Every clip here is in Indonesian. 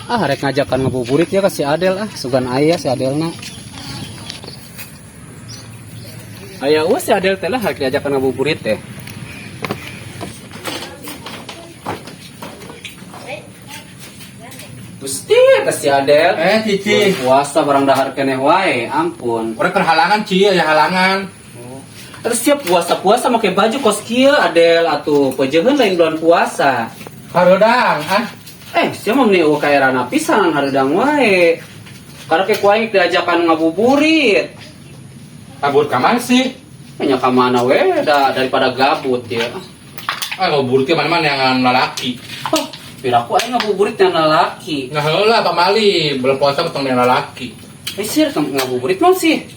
Rek ngajakan ngabuburit ya si Adel sugan ayah si Adelna. Aya si Adel teh lah rek diajakan ngabuburit teh. Gusti si Adel. Cici. Puasa barang dahar keneh wae, ampun. Orang terhalangan Ci, ya halangan. Terus siap puasa-puasa make baju kos kieu Adel atuh peujeun lain bulan puasa. Harodang, Sia mah meni kayak rana pisan hareudang wae. Karena ke kuaing diajakan ngabuburit. kabur kamar sih. Nya ka mana we daripada gabut ya. Ngabur ke mana-mana yang lalaki. Oh, piraku aing ngabuburit yang lalaki. Nah heula pamali, bulan puasa ketemu yang lalaki. Sir ngabuburit mah sih.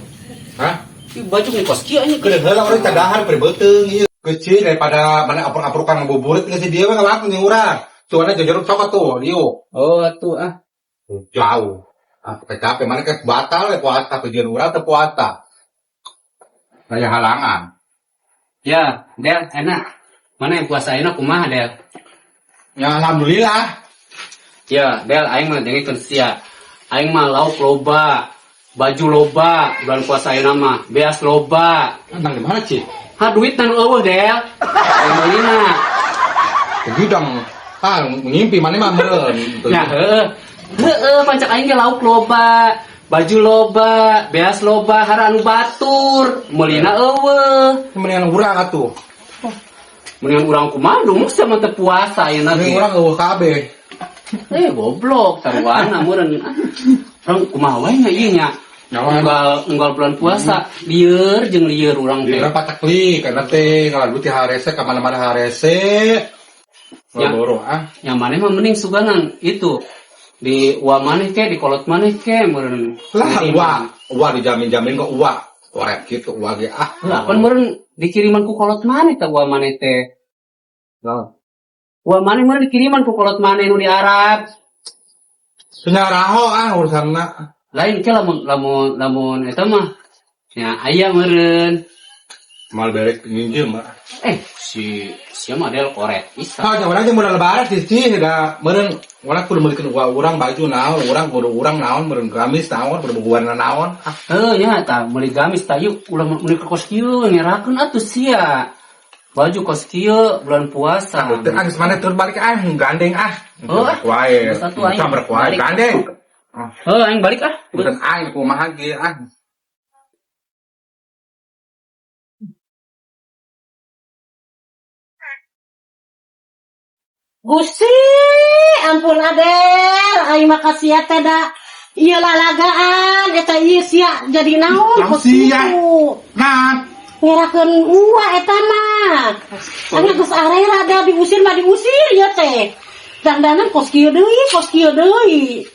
Hah? Ih baju ni kos kieu nya Keur heula urang cadahar keur beuteung ieu. Kecil daripada mana aprok-aprokan ngabuburit geus dia mah ngalaku nih urang. Cuana jajaruk sok atuh, diu. Oh, atuh Jauh. Capek mana ke batal ya puasa kejian urang teh puasa. Saya halangan. Ya, Del, enak. Mana yang puasa enak kumaha, Del? Ya alhamdulillah. Ya, Del, aing mah dengikeun sia. Aing mah lauk loba, baju loba, bulan puasa ayeuna mah, beas loba. Nang di mana, Ci? Duit nang eueuh, Del. Aing meulina. Gidang. Ngimpi mana mah meureun. Ya, heueuh, pancak aing ge lauk loba, baju loba, beas loba, hara anu batur, meulina eueuh. Mendingan urang atuh. Mendingan urang kumaha dong sama teu puasa ayeuna Mendingan ge. urang eueuh kabeh. Goblok, taruhana meureun. Urang kumaha wae nya ieu nya. Nyawan. Unggal bulan puasa, lieur jeung lieur urang teh. Dia patakli karena teh ngalalu ti harese ka mana-mana harese. Ya. Boro Yang maneh mah mending suganan itu di uang maneh ke, di kolot maneh ke meureun. Lah uang dijamin-jamin kok uang. Korek gitu uang ge Lah kan meureun dikiriman ku kolot maneh teh uang maneh teh. Nah. Uang maneh meureun dikiriman ku kolot maneh nu di Arab. Senyaraho urusanna. Lain ke lamun eta mah. Ya aya meureun. Mal berek nginjem mah. Si model korek bisa. Urang jeung modal lebaran sih da meureun urang kudu meulikeun urang baju naon, urang kudu urang naon meureun gamis naon, kudu bubuhan naon. Nya tah meuli gamis tah yuk ulah meuli ke kos kieu ngerakeun atuh sia. Baju kos kieu bulan puasa. Teu geus maneh tur balik gandeng wae. Satu aing. Sambar wae gandeng. Aing balik Bukan aing kumaha ge Gusti, ampun Adel, aing makasih ya teh da. Ieu lalagaan eta ieu sia jadi naon kos kitu. Nah, Ngerakeun uwa eta mah. Anya geus arera da diusir mah diusir ya teh. Dandanan kos kieu deui.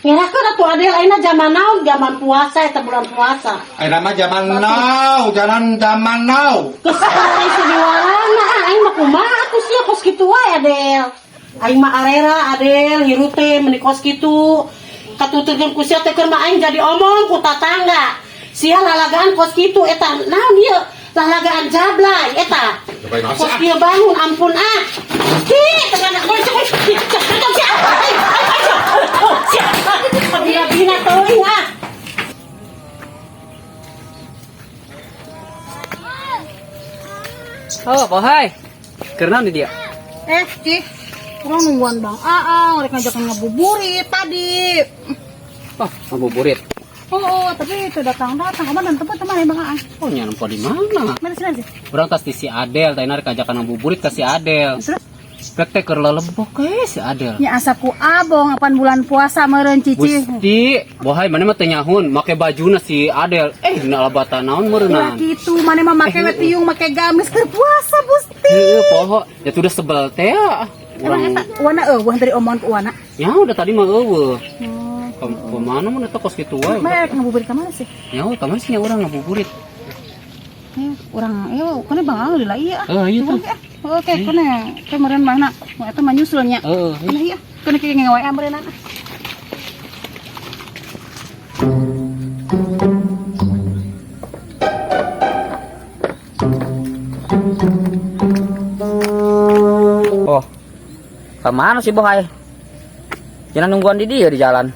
Ngerakeun atuh Adel ayeuna zaman naon? Zaman puasa eta bulan puasa. ayeuna mah zaman now, zaman now. Geus arera sudiwarana aing mah kumaha atuh sia kos kitu wae Adel. Aing mah arera Adel hirup teh meni kos kitu. Katuturkeun ku sia teh keur mah aing jadi omong ku tatangga. Sia lalagaan kos kitu eta naon ieu? Lalagaan jablay eta. Kos kieu bangun ampun tenan bina teuing Oh, bohai. Keur naon dia? Cik, orang nungguan Bang Aang, mereka ngajakin ngabuburit tadi. Oh, ngabuburit. Oh, tapi itu datang-datang, kamu dan tempat teman ya Bang Aang. Oh, nya nempo di mana? Mana sih? Urang tas ti si Adel, tadi rek ajakan ngabuburit ka si Adel. Terus? Rek teh keur lelebok si Adel. Ya asaku abong, apan bulan puasa meureun Cici. Gusti, bohai mana mah teh nyahun make bajuna si Adel. Dina labatan naon Ya meureunna? gitu, mana mah make wetiung, make gamis berpuasa Gusti. Poho, ya tuh udah sebel teh. Emang eta wana eueuh dari omongan ku wana. Ya udah tadi mah eueuh. Oh. Kemana mun eta kos kitu wae. Mereka ngabuburit ka mana sih? Ya kamar sih urang ngabuburit. Urang kana Bang Aang lila iya. Iya tuh. Oke, kana meureun mana? Eta mah nyusulnya. Kana iya. Kana kieu ngewe ameureunna. Oh, kemana sih bohai? Jangan nungguan di dia di jalan.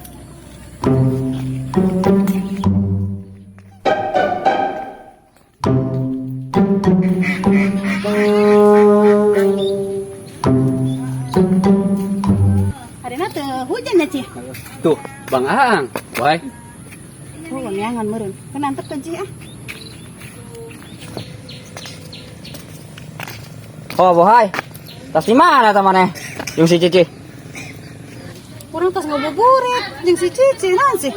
Adena teu hujan ya, Ci? Tuh, Bang Aang. Wah, Oh, neangan meureun. Kan antep teh, Ci ah. Oh, bohai. Tas di mana temannya? Yung si Cici. Urang tos ngabuburit jeung si Cici naon sih?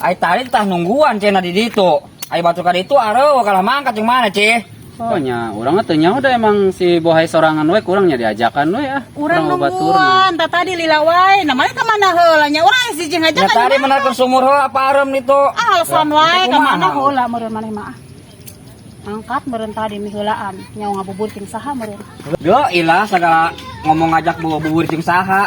Ai tadi tah nungguan cina di ditu. Ai batur ka ditu areuh kalah mangkat jeung mana, Ci? pokoknya orang teh nya udah emang si bohai sorangan we kurangnya diajakan we ah. Urang Urang baturna. nungguan, tah tadi lila wae. Namanya ka mana heula nya? Urang si jeung ngajak Ya tadi menakeun sumur heula parem ditu. Ah, alasan wae ka kumaha? mana heula meureun maneh mah. Angkat meureun tadi mi heulaan nyawa ngabuburit jeung saha meureun. Yo ilah segala ngomong ngajak bubur jeung saha.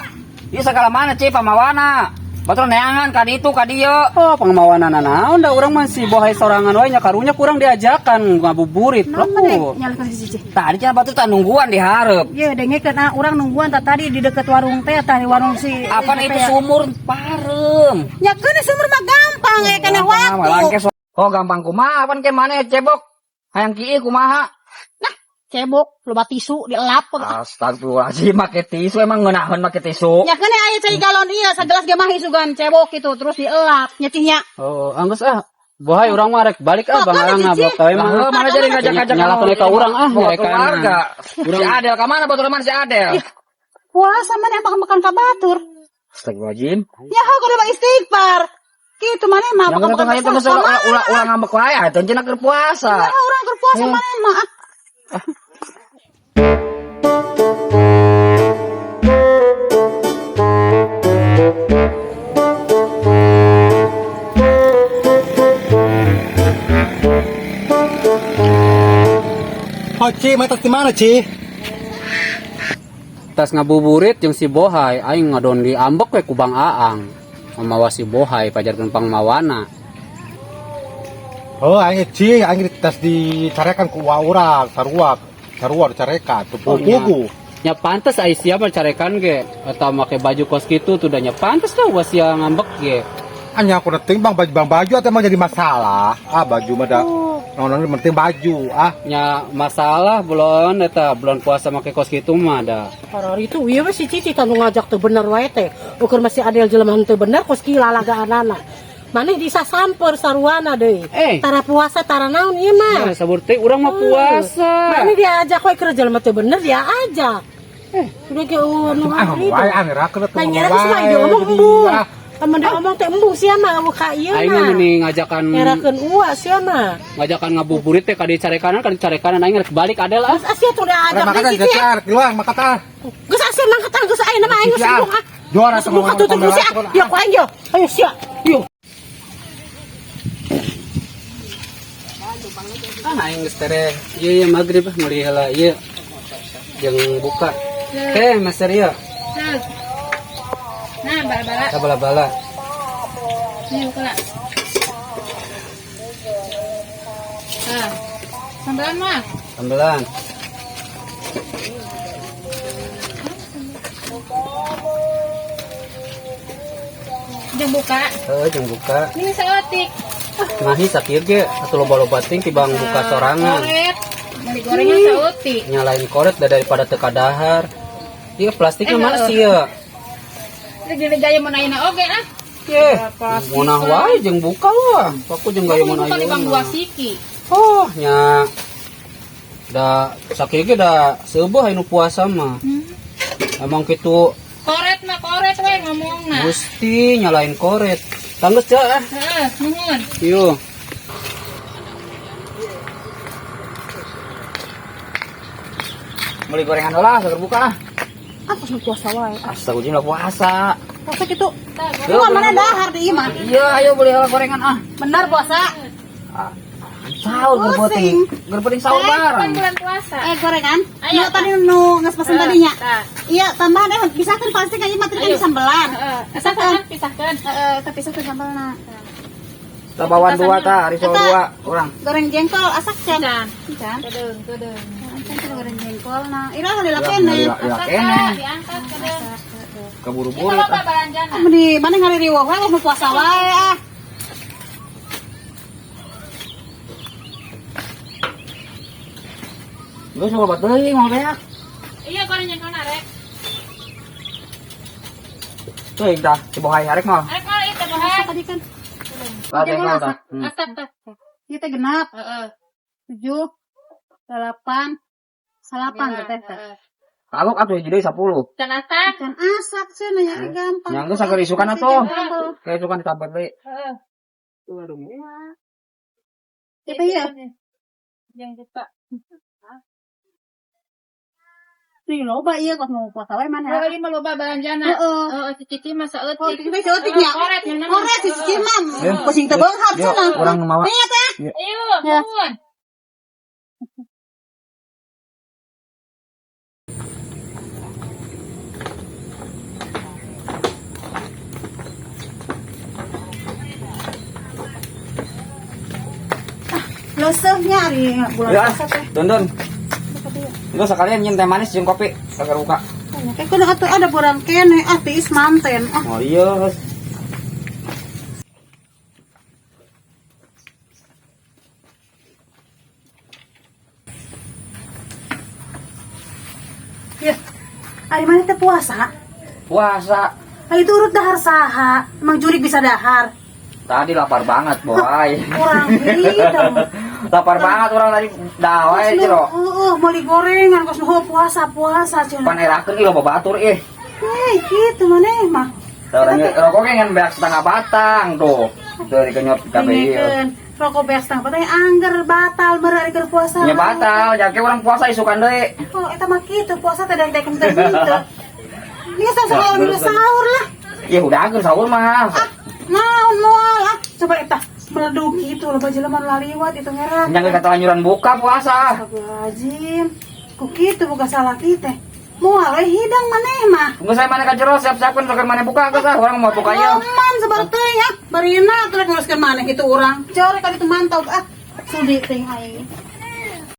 Ieu segala mana, Ci, pamawana. Batur neangan ka ditu ka dieu. Oh, pengemawanan naon da urang mah si bohai sorangan we nya karunya kurang diajakan ngabuburit. Naon Loh. nyalakeun si Cici? Tadi cenah batur tah nungguan dihareup. Ye dengekeun urang nungguan tah tadi di deket warung teh tah di warung si Apaan itu sumur parem? nya keun sumur mah gampang ya kana waktu. Oh gampang kumaha apaan ke mana cebok? Hayang kieu kumaha? Nah, cebok loba tisu dielap. Astagfirullahaladzim make tisu emang ngeunaheun make tisu. Nya keun aya cai galon ieu sagelas ge mah isugan cebok gitu terus dielap nya cih nya. Oh, anggus ah. Bohai urang mah rek balik ah Oh, Bang kan, Aang Cici? ngabok kawe mah. Lah mana jadi ngajak-ngajak nyalakeun ka urang ah bawa nyarekan. keluarga. Si Adel ka mana batur mana si Adel? Puasa mah makan ka batur. Astagfirullahaladzim. Ya ha kudu istighfar. Kitu maneh mah Yang makan kita tengah itu ulah ngambek wae atuh cenah keur puasa. Ya urang keur puasa maneh mah. Oh, Ci, matas di mana, Ci? Tas ngabuburit jeung si bohai aing ngadon di ambek we ku Bang Aang. Mamawa si bohai pajarkeun pangmawana. Oh, aing Ci, aing tas dicarekan ku urang, sarua dicarekan, tuh pugu. Nya pantes ai sia carekan ge eta make baju kos kitu tuh nya pantes dah wa sia ngambek ge. Hanya aku penting baju atau emang jadi masalah. Ah, baju mah dah. Nonon penting baju. Ah, Nya masalah belum eta belum puasa make kos kitu mah da. Harari itu ieu si Cici tanu ngajak teu bener wae teh. Ukur masih adel jelema teu bener kos ki lalagaanana. Maneh bisa samper saruana deui. Tara puasa tara naon ieu mah. Nah, sabur teh urang mah puasa. Maneh diajak we keur jelema teu bener dia ajak. Udah ge nu hari. wae angerakeun tuh. Tanya geus mah ide ngomong embung. Amun dia ngomong teh embung sia mah ka ieu Aing mah mah. mending ngajakan Ngerakeun uas sia mah. ngajakan ngabuburit teh ka di carekanan aing rek balik adel ah. Geus asia tuh udah ajak Makatan deui Cici. geus keluar makatan. Geus asia mangkatan geus aya nama aing geus Siap. embung ah. Juara Geus embung katutup geus sia. Ya ku aing yo. Ayo sia. Yo. Aing geus tere ieu magrib meuli heula ieu jeung buka. Teh master ieu. Nah, bala-bala Bala-bala. nih ukula. Ah. Sambelan mah. Sambelan. Jeung buka. Jeung buka. Ini saeutik. Mahi sakieu ge atuh loba-loba ting tibang buka sorangan. Koret. Meli gorengnya saeutik. Nyalain koret daripada teu kadahar. Ieu plastiknya mana sih ieu? Gede gaya mun ayeuna oge ah. Ye, munah wae jeung buka wah. Aku jeung gaya mun Buka di Bang ayeuna. Dua Siki. Oh, nya da sakieu ge da seubeuh anu puasa mah. Emang kitu Koret mah koret we ngomongna. Gusti nyalain koret. Tangges dah ah. Heeh, nuhun. Yuk. Beli gorengan heula saker buka ah. Apa sih puasa wae? Astagfirullahaladzim puasa. Puasa gitu. Lu mana dahar di imah? Iya ayo beli heula gorengan ah. Bener puasa. Sahur gerbeting sahur bareng. bulan puasa. Gorengan. Ayo, Nu tadi nu geus pesen tadinya. Tah. Iya, tambah deh pisahkeun pasti kan materi kan sambelan. Pisahkan. Pisahkeun sambelna. Tabawan dua tah, risol dua urang. Goreng jengkol asak can. Kan. Kedeung. Goreng jengkol nah. Ira dilakeun. Iya kene. Diangkat kedeung. Keburu-buru. Di mana ngari riwa wae nu puasa wae ah. Gue suka buat deui mau beak. Iya kalau nyengon arek. Tuh dah, coba hai arek mah. Arek kalau itu bahaya. Tadi kan Ada yang dah. Asap teh. kita genap Heeh. 7 8 salapan teh. Kalau atuh jadi 10. Dan asap. Kan asak sih nanya gampang. Yang geus saker isukan atuh. Kayak isukan kabar deui. Heeh. Kita ya. Yang kita. Nih loba iya kok mau puasa wae mana. Oh, ini mah loba belanjana. Heeh. Si Cici masa eutik. Oh, kita seutik nya. Koret yang nama. Koret si Cici mam. Pusing teu beunghap Dia cenah. orang mawa. Iya teh. Ayo, Ya. nuhun. Leuseuhnya ari bulan Ya, puasa teh. Don. Itu sekalian nyen teh manis jeung kopi saker buka. Kayak kudu atuh ada borang kene tiis manten. Ah, Oh iya, geus. ya. Ari mana teh puasa? Puasa. Ari turut dahar saha? Emang jurik bisa dahar? Tadi lapar banget, boy. Kurang hidung. Lapar banget orang tadi dawai jero. Mau gorengan kos nu puasa cenah. Panerakeun ieu loba batur ih. Kitu maneh mah. Orangnya rokok kan beak setengah batang tuh. Dari kenyot kabeh ieu. Dingekeun rokok beas tang patah angger batal berari keur puasa. Nya batal, jake orang puasa isukan deui. Oh, eta mah kitu puasa teh dan teken teh kitu. Ini sahur sahur lah. Ya udah ageun sahur mah. Naon moal ah. Coba eta meleduk gitu loh baju lemar laliwat itu ngerak. Nya geus katalanjuran buka puasa. Astagfirullahaladzim. Kok gitu buka salah kita. Moal we hidang maneh mah. Geus saya mana ka jero siap-siapkeun sok mana buka geus urang mau buka ieu. Aman sabar teh ya. Barina terus nguruskeun maneh kitu urang. Corek kali itu mantau ah. Sudi teh ai.